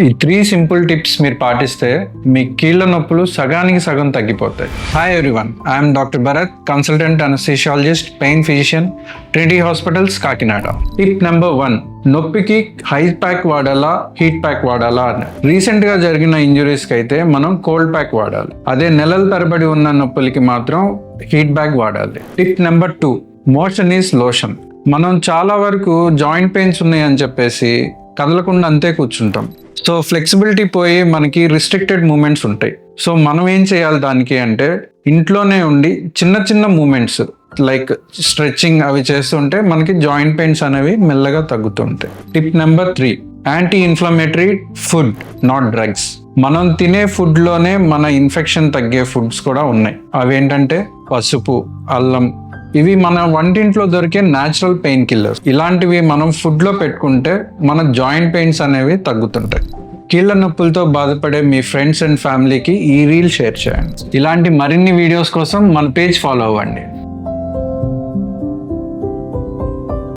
ఈ 3 simple tips మీరు పాటిస్తే మీ కీళ్ళ నొప్పులు సగానికి సగం తగ్గిపోతాయి. Hi everyone, I'm doctor Bharat, consultant anaesthesiologist, pain physician, Trinity hospitals, Kakinada. Tip number 1, నొప్పికి హై ప్యాక్ వాడాలా, హీట్ ప్యాక్ వాడాలా అని. రీసెంట్ గా జరిగిన ఇంజురీస్కి అయితే మనం కోల్డ్ ప్యాక్ వాడాలి. అదే నెలల తరబడి ఉన్న నొప్పులకి మాత్రం హీట్ ప్యాక్ వాడాలి. Tip number 2, motion is lotion. మనం చాలా వరకు జాయింట్ పెయిన్స్ ఉన్నాయని చెప్పేసి కదలకుండా అంతే కూర్చుంటాం. సో ఫ్లెక్సిబిలిటీ పోయి మనకి రిస్ట్రిక్టెడ్ మూమెంట్స్ ఉంటాయి. సో మనం ఏం చేయాలి దానికి అంటే, ఇంట్లోనే ఉండి చిన్న చిన్న మూమెంట్స్ లైక్ స్ట్రెచ్చింగ్ అవి చేస్తుంటే మనకి జాయింట్ పెయిన్స్ అనేవి మెల్లగా తగ్గుతుంటాయి. Tip number 3, anti inflammatory food, not drugs. మనం తినే ఫుడ్లోనే మన ఇన్ఫెక్షన్ తగ్గే ఫుడ్స్ కూడా ఉన్నాయి. అవేంటంటే పసుపు, అల్లం. ఇవి మన వంటింట్లో దొరికే న్యాచురల్ పెయిన్ కిల్లర్స్. ఇలాంటివి మనం ఫుడ్లో పెట్టుకుంటే మన జాయింట్ పెయిన్స్ అనేవి తగ్గుతుంటాయి. కీళ్ళ నొప్పులతో బాధపడే మీ ఫ్రెండ్స్ అండ్ ఫ్యామిలీకి ఈ రీల్ షేర్ చేయండి. ఇలాంటి మరిన్ని వీడియోస్ కోసం మన పేజ్ ఫాలో అవ్వండి.